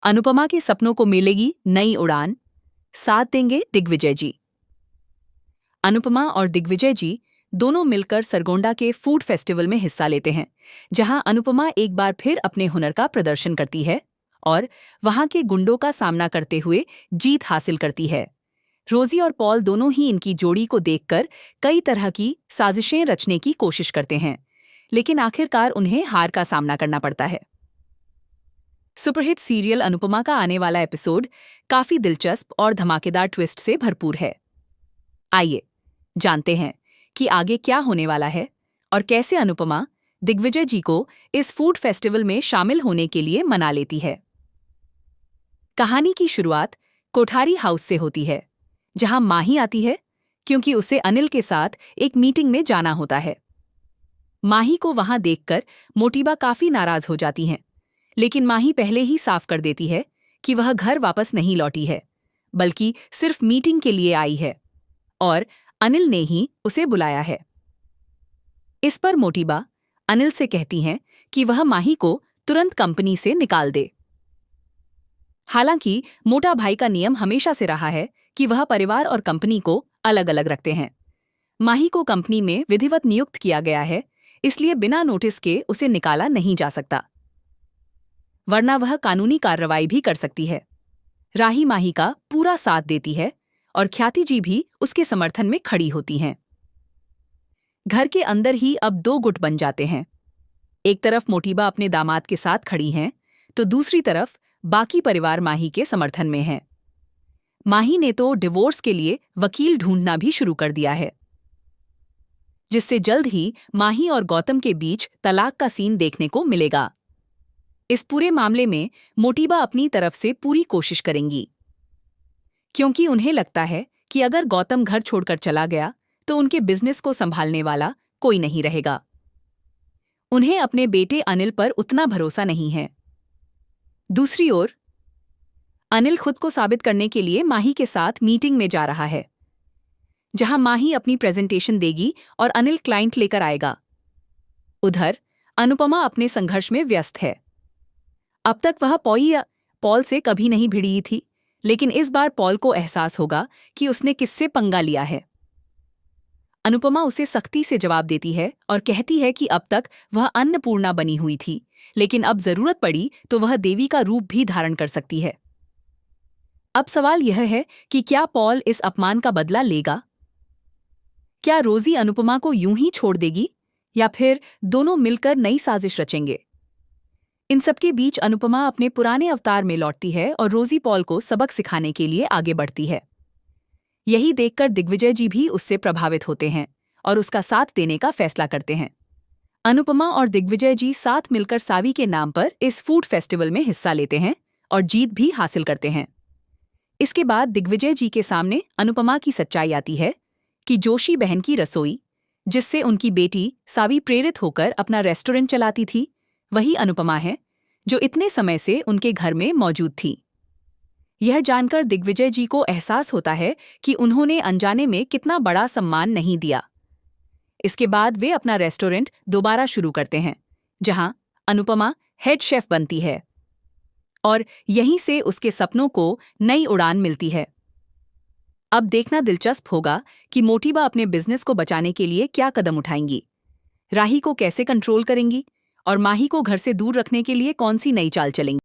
अनुपमा के सपनों को मिलेगी नई उड़ान, साथ देंगे दिग्विजय जी। अनुपमा और दिग्विजय जी दोनों मिलकर सरगोंडा के फूड फेस्टिवल में हिस्सा लेते हैं, जहां अनुपमा एक बार फिर अपने हुनर का प्रदर्शन करती है और वहां के गुंडों का सामना करते हुए जीत हासिल करती है। रोजी और पॉल दोनों ही इनकी जोड़ी को देखकर कई तरह की साजिशें रचने की कोशिश करते हैं, लेकिन आखिरकार उन्हें हार का सामना करना पड़ता है। सुपरहिट सीरियल अनुपमा का आने वाला एपिसोड काफी दिलचस्प और धमाकेदार ट्विस्ट से भरपूर है। आइए जानते हैं कि आगे क्या होने वाला है और कैसे अनुपमा दिग्विजय जी को इस फूड फेस्टिवल में शामिल होने के लिए मना लेती है। कहानी की शुरुआत कोठारी हाउस से होती है, जहां माही आती है क्योंकि उसे अनिल के साथ एक मीटिंग में जाना होता है। माही को वहां देखकर मोटिबा काफी नाराज हो जाती हैं, लेकिन माही पहले ही साफ कर देती है कि वह घर वापस नहीं लौटी है, बल्कि सिर्फ मीटिंग के लिए आई है और अनिल ने ही उसे बुलाया है। इस पर मोटिबा अनिल से कहती हैं कि वह माही को तुरंत कंपनी से निकाल दे। हालांकि मोटा भाई का नियम हमेशा से रहा है कि वह परिवार और कंपनी को अलग अलग रखते हैं। माही को कंपनी में विधिवत नियुक्त किया गया है, इसलिए बिना नोटिस के उसे निकाला नहीं जा सकता, वरना वह कानूनी कार्रवाई भी कर सकती है। राही माही का पूरा साथ देती है और ख्याति जी भी उसके समर्थन में खड़ी होती हैं। घर के अंदर ही अब दो गुट बन जाते हैं। एक तरफ मोटिबा अपने दामाद के साथ खड़ी हैं, तो दूसरी तरफ बाकी परिवार माही के समर्थन में है। माही ने तो डिवोर्स के लिए वकील ढूंढना भी शुरू कर दिया है, जिससे जल्द ही माही और गौतम के बीच तलाक का सीन देखने को मिलेगा। इस पूरे मामले में मोटिबा अपनी तरफ से पूरी कोशिश करेंगी, क्योंकि उन्हें लगता है कि अगर गौतम घर छोड़कर चला गया तो उनके बिजनेस को संभालने वाला कोई नहीं रहेगा। उन्हें अपने बेटे अनिल पर उतना भरोसा नहीं है। दूसरी ओर अनिल खुद को साबित करने के लिए माही के साथ मीटिंग में जा रहा है, जहां माही अपनी प्रेजेंटेशन देगी और अनिल क्लाइंट लेकर आएगा। उधर अनुपमा अपने संघर्ष में व्यस्त है। अब तक वह पॉल से कभी नहीं भिड़ी थी, लेकिन इस बार पॉल को एहसास होगा कि उसने किससे पंगा लिया है। अनुपमा उसे सख्ती से जवाब देती है और कहती है कि अब तक वह अन्नपूर्णा बनी हुई थी, लेकिन अब जरूरत पड़ी तो वह देवी का रूप भी धारण कर सकती है। अब सवाल यह है कि क्या पॉल इस अपमान का बदला लेगा? क्या रोजी अनुपमा को यूं ही छोड़ देगी या फिर दोनों मिलकर नई साजिश रचेंगे? इन सबके बीच अनुपमा अपने पुराने अवतार में लौटती है और रोजी पॉल को सबक सिखाने के लिए आगे बढ़ती है। यही देखकर दिग्विजय जी भी उससे प्रभावित होते हैं और उसका साथ देने का फैसला करते हैं। अनुपमा और दिग्विजय जी साथ मिलकर सावी के नाम पर इस फूड फेस्टिवल में हिस्सा लेते हैं और जीत भी हासिल करते हैं। इसके बाद दिग्विजय जी के सामने अनुपमा की सच्चाई आती है कि जोशी बहन की रसोई, जिससे उनकी बेटी सावी प्रेरित होकर अपना रेस्टोरेंट चलाती थी, वही अनुपमा है जो इतने समय से उनके घर में मौजूद थी। यह जानकर दिग्विजय जी को एहसास होता है कि उन्होंने अनजाने में कितना बड़ा सम्मान नहीं दिया। इसके बाद वे अपना रेस्टोरेंट दोबारा शुरू करते हैं, जहां अनुपमा हेड शेफ बनती है और यहीं से उसके सपनों को नई उड़ान मिलती है। अब देखना दिलचस्प होगा कि मोटिबा अपने बिजनेस को बचाने के लिए क्या कदम उठाएंगी, राही को कैसे कंट्रोल करेंगी और माही को घर से दूर रखने के लिए कौन सी नई चाल चलेंगी।